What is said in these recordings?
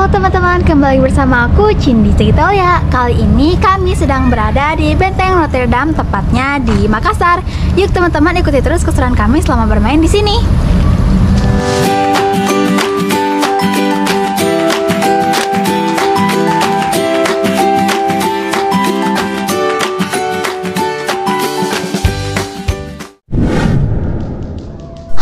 Halo teman-teman, kembali bersama aku Cindy Segitolia. Kali ini kami sedang berada di Benteng Rotterdam, tepatnya di Makassar. Yuk teman-teman, ikuti terus keseruan kami selama bermain di sini.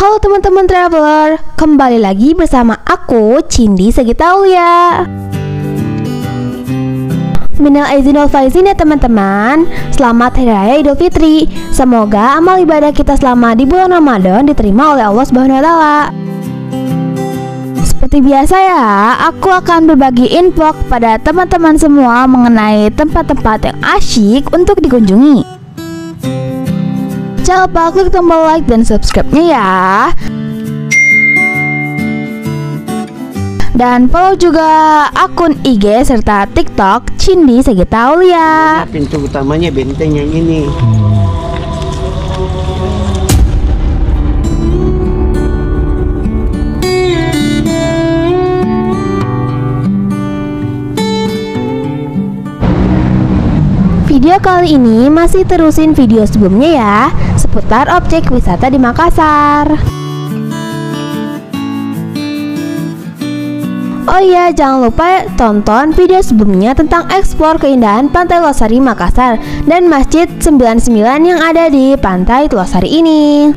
Halo teman-teman traveler, kembali lagi bersama aku Cindy Segitolia. Minal aizin wal faizin ya teman-teman. Selamat Hari Raya Idul Fitri. Semoga amal ibadah kita selama di bulan Ramadan diterima oleh Allah Subhanahu wa taala. Seperti biasa ya, aku akan berbagi info kepada teman-teman semua mengenai tempat-tempat yang asyik untuk dikunjungi. Jangan lupa klik tombol like dan subscribe-nya ya. Dan follow juga akun IG serta TikTok Cindy Segitolia. Pintu utamanya benteng yang ini. Video kali ini masih terusin video sebelumnya ya, seputar objek wisata di Makassar. Oh iya, jangan lupa tonton video sebelumnya tentang eksplor keindahan Pantai Losari Makassar dan Masjid 99 yang ada di Pantai Losari ini.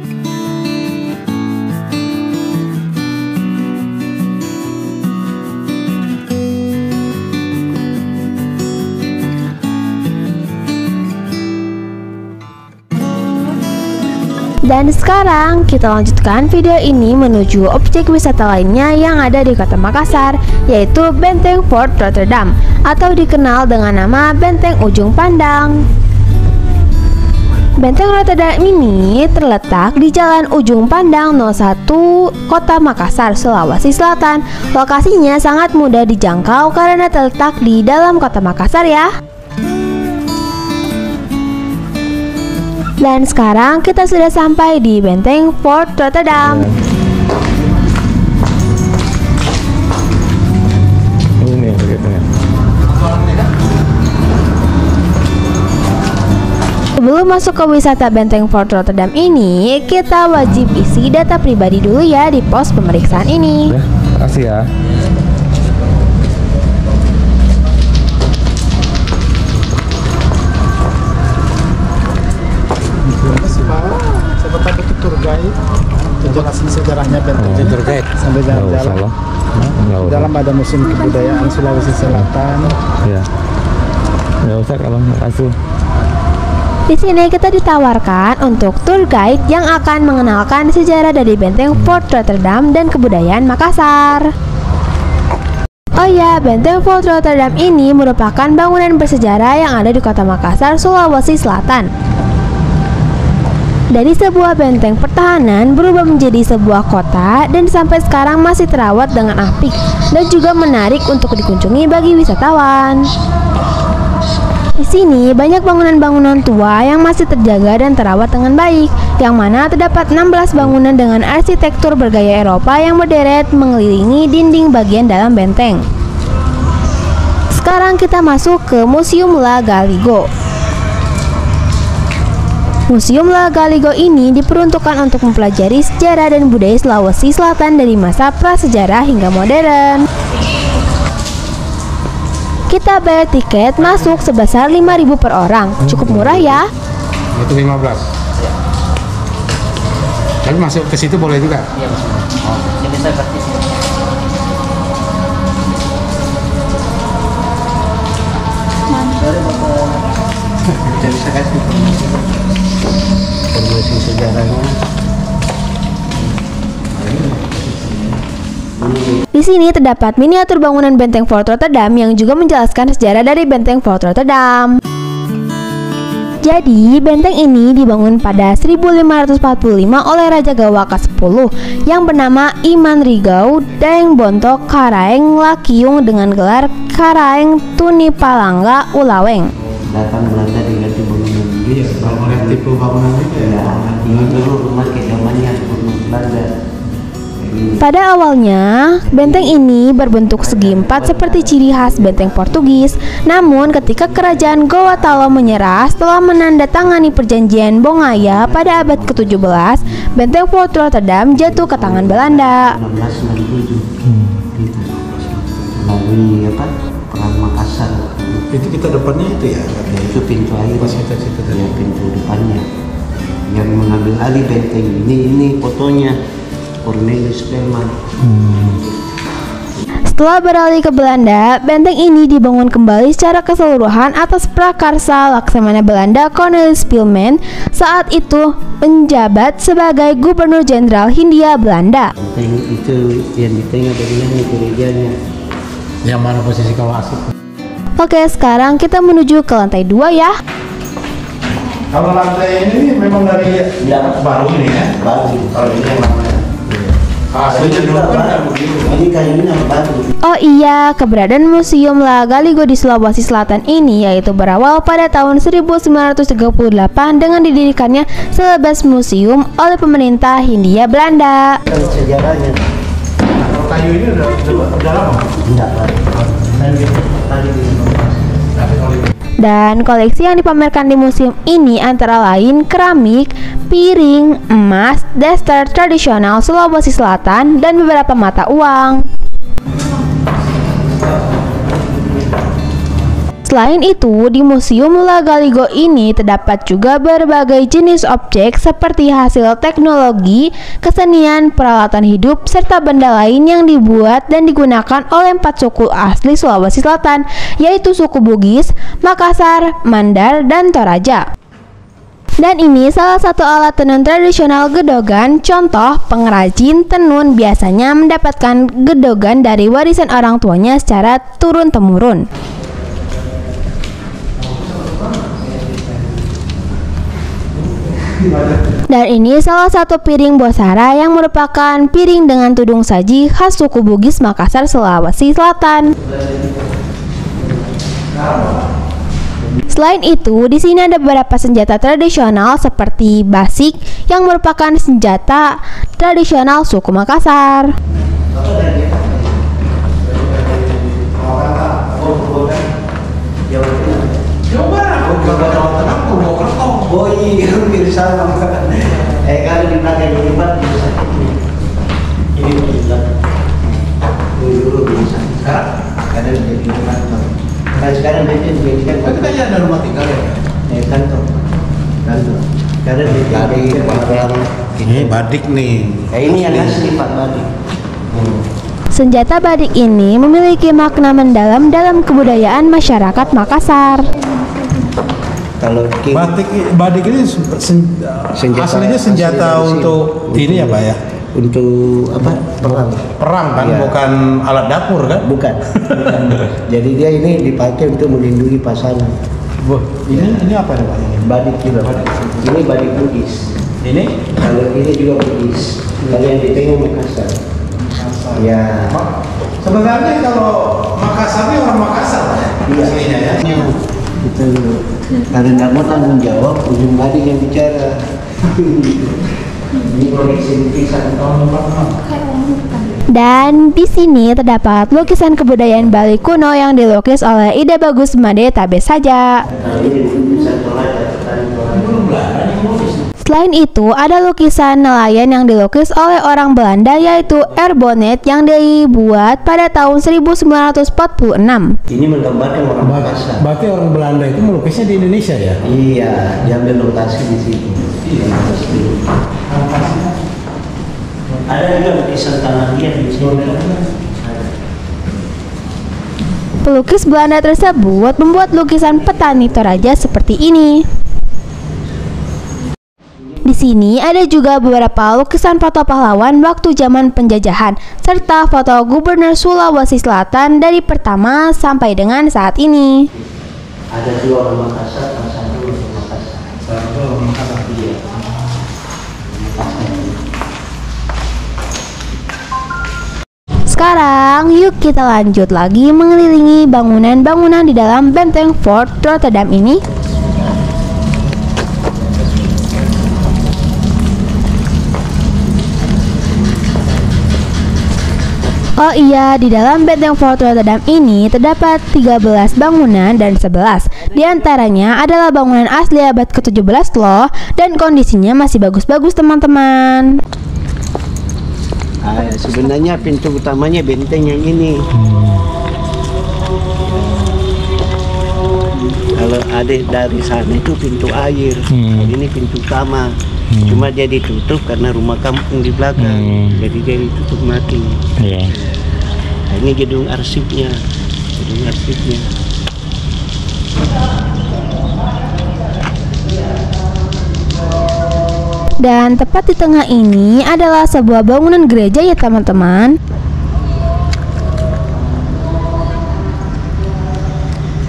Dan sekarang kita lanjutkan video ini menuju objek wisata lainnya yang ada di kota Makassar, yaitu Benteng Fort Rotterdam atau dikenal dengan nama Benteng Ujung Pandang. Benteng Rotterdam ini terletak di Jalan Ujung Pandang 01, Kota Makassar, Sulawesi Selatan. Lokasinya sangat mudah dijangkau karena terletak di dalam Kota Makassar ya. Dan sekarang kita sudah sampai di Benteng Fort Rotterdam. Sebelum masuk ke wisata Benteng Fort Rotterdam ini, kita wajib isi data pribadi dulu ya di pos pemeriksaan ini. Makasih ya. Siapa tahu itu tour guide jelasin sejarahnya benteng Tour guide sambil jalan-jalan. Dalam ada museum kebudayaan Sulawesi Selatan. Ya. Nggak usah kalau makasih. Di sini kita ditawarkan untuk tour guide yang akan mengenalkan sejarah dari Benteng Fort Rotterdam dan kebudayaan Makassar. Oh ya, Benteng Fort Rotterdam ini merupakan bangunan bersejarah yang ada di kota Makassar, Sulawesi Selatan. Dari sebuah benteng pertahanan berubah menjadi sebuah kota dan sampai sekarang masih terawat dengan apik dan juga menarik untuk dikunjungi bagi wisatawan. Di sini banyak bangunan-bangunan tua yang masih terjaga dan terawat dengan baik, yang mana terdapat 16 bangunan dengan arsitektur bergaya Eropa yang berderet mengelilingi dinding bagian dalam benteng. Sekarang kita masuk ke Museum La Galigo. Museum La Galigo ini diperuntukkan untuk mempelajari sejarah dan budaya Sulawesi Selatan dari masa prasejarah hingga modern. Kita bayar tiket masuk sebesar 5.000 per orang, cukup murah ya. Itu 15. Tapi masuk ke situ boleh juga? Iya, Ini saya praktis. Bisa kasih informasi sejarahnya. Di sini terdapat miniatur bangunan Benteng Fort Rotterdam yang juga menjelaskan sejarah dari Benteng Fort Rotterdam. Jadi, benteng ini dibangun pada 1545 oleh Raja Gawa ke-10 yang bernama Iman Rigau Daeng Bontok Karaeng Lakiung dengan gelar Karaeng Tunipalangga Ulaweng. Datang Belanda diganti bangunan. Iya, bangunan tipe bangunan itu ya. Ini dulu rumah ke zamannya Belanda. Pada awalnya, benteng ini berbentuk segi empat seperti ciri khas benteng Portugis. Namun, ketika kerajaan Goa Talo menyerah setelah menandatangani perjanjian Bongaya pada abad ke-17, benteng Fort Rotterdam jatuh ke tangan Belanda. 1667 gitu. Melalui apa? Perang Makassar. Itu kita depannya itu ya. Itu pintu air. Pas kita Ya, pintu depannya. Yang mengambil alih benteng ini fotonya Cornelis Spelman. Setelah beralih ke Belanda, benteng ini dibangun kembali secara keseluruhan atas prakarsa Laksamana Belanda Cornelis Spelman saat itu menjabat sebagai Gubernur Jenderal Hindia Belanda. Benteng itu yang di tengah bagian gerejanya. Yang mana posisi kawah asik? Oke, sekarang kita menuju ke lantai 2 ya. Kalau lantai ini memang dari baru ini ya. Baru. Kalau ini yang lama. Aslinya dulu kan nggak begitu. Ini kayunya baru. Oh iya, keberadaan Museum La Galigo di Sulawesi Selatan ini yaitu berawal pada tahun 1938 dengan didirikannya 11 museum oleh pemerintah Hindia Belanda. Kan sejarahnya. Kalau kayu ini udah lama. Tidak baru. Tadi Tapi kalau ini Dan koleksi yang dipamerkan di museum ini antara lain keramik, piring, emas, daster tradisional Sulawesi Selatan, dan beberapa mata uang. Selain itu, di Museum La Galigo ini terdapat juga berbagai jenis objek seperti hasil teknologi, kesenian, peralatan hidup, serta benda lain yang dibuat dan digunakan oleh 4 suku asli Sulawesi Selatan, yaitu suku Bugis, Makassar, Mandar, dan Toraja. Dan ini salah satu alat tenun tradisional Gedogan. Contoh, pengrajin tenun biasanya mendapatkan gedogan dari warisan orang tuanya secara turun-temurun. Dan ini salah satu piring Bosara yang merupakan piring dengan tudung saji khas suku Bugis Makassar, Sulawesi Selatan. Selain itu, di sini ada beberapa senjata tradisional seperti basik yang merupakan senjata tradisional suku Makassar. Oh iya, hampir sama. Kalau di belakang di depan bisa ini bisa. Dulu bisa. Sekarang kadang jadi kantor. Nah sekarang dia jadi kantor. kita ya ada rumah tinggal ya. Kantor. Kadang dia jadi barang. Ini badik nih. Ini yang asli Pak Badik. Senjata badik ini memiliki makna mendalam dalam kebudayaan masyarakat Makassar. Kalau Badik ini aslinya senjata untuk ini ya Pak ya? Untuk apa? Perang kan, Iya. bukan alat dapur kan? Bukan. Jadi dia ini dipakai untuk melindungi pasangan. Ini apa nih Pak? Badik juga. Ini badik Bugis. Ini? Kalau ini juga Bugis. Kalau yang di tengah Makassar. Ya. Sebenarnya kalau Makassar ini orang Makassar Pak ya? Iya. Aslinya ya? Itu karena tidak mau tanggung jawab, ujung badik yang bicara. Ini koleksi lukisan tahun 46. Dan di sini terdapat lukisan kebudayaan Bali kuno yang dilukis oleh Ida Bagus Made Tabe saja. Nah, ini lukisan Toraja, petani Toraja. Selain itu, ada lukisan nelayan yang dilukis oleh orang Belanda yaitu Erbonet yang dibuat pada tahun 1946. Ini menggambarkan orang Makassar. Berarti orang Belanda itu melukisnya di Indonesia ya? Iya, diambil lokasi di sini. Ada juga lukisan tanah liat di sini. Pelukis Belanda tersebut membuat lukisan petani Toraja seperti ini. Di sini ada juga beberapa lukisan foto pahlawan waktu zaman penjajahan, serta foto Gubernur Sulawesi Selatan dari pertama sampai dengan saat ini. Ada dua orang Makassar, satu orang Makassar. Satu orang Makassar. Iya. Sekarang yuk kita lanjut lagi mengelilingi bangunan-bangunan di dalam benteng Fort Rotterdam ini. Oh iya, di dalam benteng Fort Rotterdam ini terdapat 13 bangunan dan 11 diantaranya adalah bangunan asli abad ke-17 loh, dan kondisinya masih bagus-bagus teman-teman. Sebenarnya pintu utamanya benteng yang ini. Kalau ada dari sana itu pintu air, ini pintu utama. Cuma dia ditutup karena rumah kampung di belakang, jadi dia ditutup mati. Iya. Nah, ini gedung arsipnya, gedung arsipnya. Dan tepat di tengah ini adalah sebuah bangunan gereja ya teman-teman.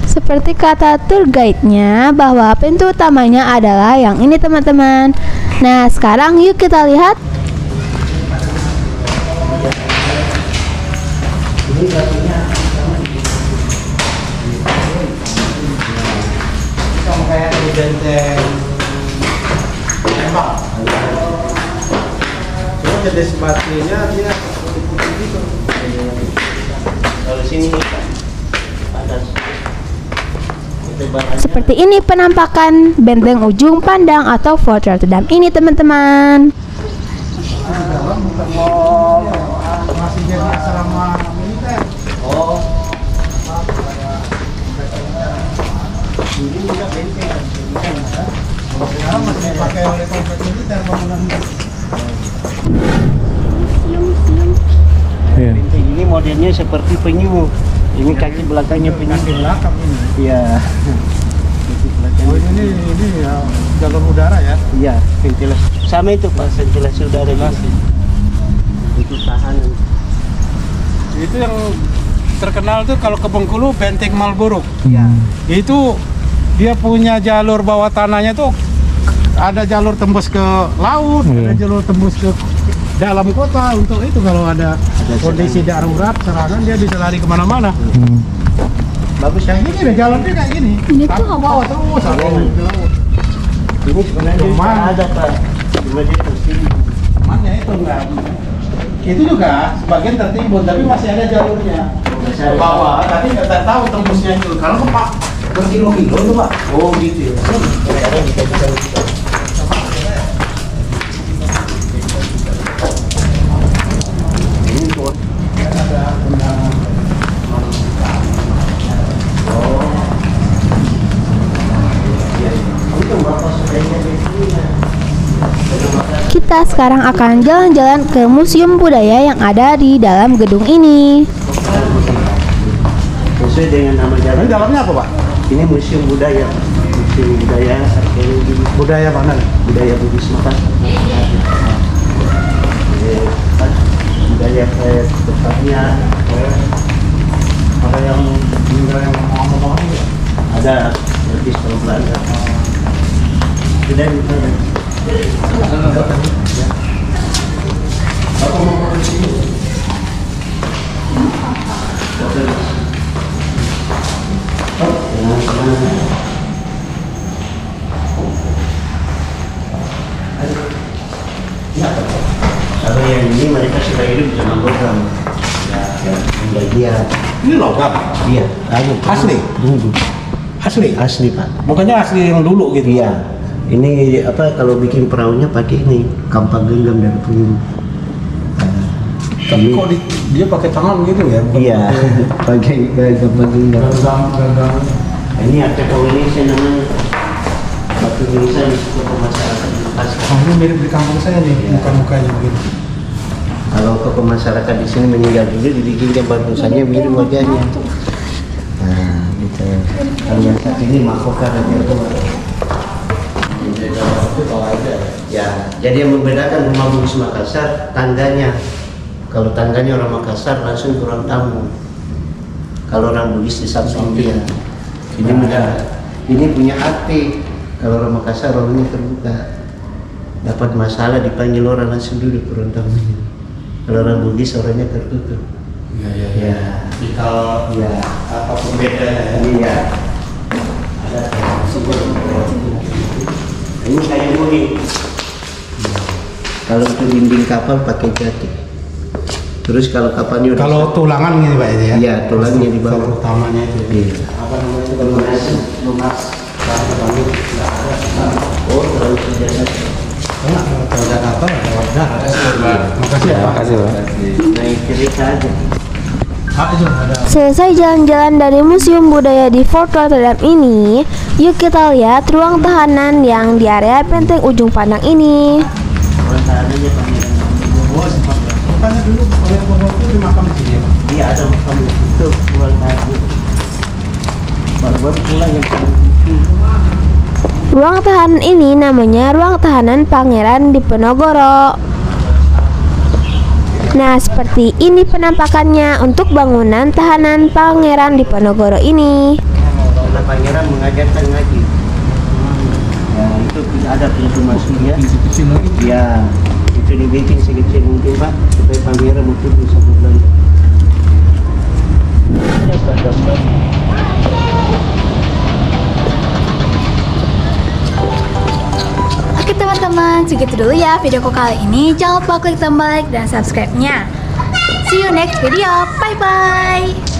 Seperti kata tour guide-nya bahwa pintu utamanya adalah yang ini teman-teman. Nah sekarang yuk kita lihat. Sama kayak di benteng tembak. Cuma jenis batunya dia putih-putih gitu. Kalau sini panas. Seperti ini penampakan benteng ujung pandang atau Fort Rotterdam ini teman-teman. Dalam bukan mall, masih jadi asrama militer. Oh, Ini juga benteng. Kalau sekarang masih dipakai oleh komplek militer bangunan. Iya. benteng ini modelnya seperti penyu. Ini kaki belakangnya penyu. Kaki belakang ini. Iya. Kaki belakang. Oh ini ya, jalur udara ya. Iya, ventilasi. Sama itu Pak, ventilasi udara juga. Itu tahanan. Itu yang terkenal tuh kalau ke Bengkulu benteng Marlborough. Iya. Itu dia punya jalur bawah tanahnya tuh ada jalur tembus ke laut, ada jalur tembus ke dalam kota untuk itu kalau ada kondisi darurat serangan dia bisa lari kemana-mana. Bagus Yang ini deh jalannya kayak gini. Ini Tapi tuh ke bawah terus sampai ke laut. Ini sebenarnya Cuman- juga ada Pak. Cuma dia tersini. Cumannya itu enggak. Itu juga sebagian tertimbun tapi masih ada jalurnya ke bawah. Tapi nggak tahu tembusnya itu. Kalau ke Pak berkilo-kilo tuh Pak. Oh gitu ya. Sekarang kita ini tuh. Kita sekarang akan jalan-jalan ke museum budaya yang ada di dalam gedung ini. Sesuai dengan nama Ini jalan. dalamnya apa Pak? Ini museum budaya. Museum budaya arkeologi Budaya mana? budaya Bugis Makassar. Budaya kayak tempatnya Ada yang tinggal yang ngomong-ngomong ini. ada lebih kalau Belanda. Sudah bisa. Kalau yang ini mereka sudah hidup dengan logam. Ya, dia. Ini logam. Iya, Asli? Dulu. Asli. Asli Pak. Bukannya asli yang dulu gitu. Iya. Ini apa kalau bikin perahunya pakai ini kampak genggam dari peluru. Tapi kok dia pakai tangan gitu ya? Bukan Iya, pakai kampak genggam. gagang. Ini artefak Indonesia namanya. Batu Indonesia di tokoh masyarakat di Makassar. Oh, ini mirip di kampung saya nih, muka-mukanya begitu. Kalau tokoh masyarakat di sini meninggal dulu dibikin gambar tulisannya mirip wajahnya. Nah, gitu. Kalau yang satu ini mahkota Raja Tua. Ya, jadi yang membedakan rumah Bugis Makassar tangganya. Kalau tangganya orang Makassar langsung ke ruang tamu. Kalau orang Bugis di samping dia. Ini ini punya hati. Kalau orang Makassar orangnya terbuka. Dapat masalah dipanggil orang langsung duduk ke ruang tamunya. Kalau orang Bugis orangnya tertutup. Ya. Kalau Ya. apa pembedanya? Iya. Ada ini kayu kuning. Kalau untuk dinding kapal pakai jati. Terus kalau kapalnya udah Kalau tulangan gini Pak ya? Iya, tulangnya di bawah. Kalau utamanya itu. Iya. Apa namanya itu kalau lunas? Oh, terlalu senjata. Kalau Jakarta ada wadah. Makasih ya Pak. Makasih Pak. Naik cerita aja. Pak itu ada. Selesai jalan-jalan dari Museum Budaya di Fort Rotterdam ini, yuk kita lihat ruang tahanan yang di area Benteng Ujung Pandang ini. Bukannya dulu oleh Bobo itu di makam di sini ya Pak? Iya, ada makam itu pulang tahanan. Baru-baru pulang yang Ruang tahanan ini namanya Ruang Tahanan Pangeran Diponegoro. Nah, seperti ini penampakannya untuk bangunan tahanan Pangeran Diponegoro ini. karena pangeran mengajarkan ngaji. Ya, itu ada pintu masuknya. Kecil lagi. Ya, itu dibikin sekecil mungkin Pak, supaya pangeran mungkin bisa berbelanja. Ada gambar. Oke teman-teman, segitu dulu ya videoku kali ini. Jangan lupa klik tombol like dan subscribe-nya. See you next video. Bye-bye.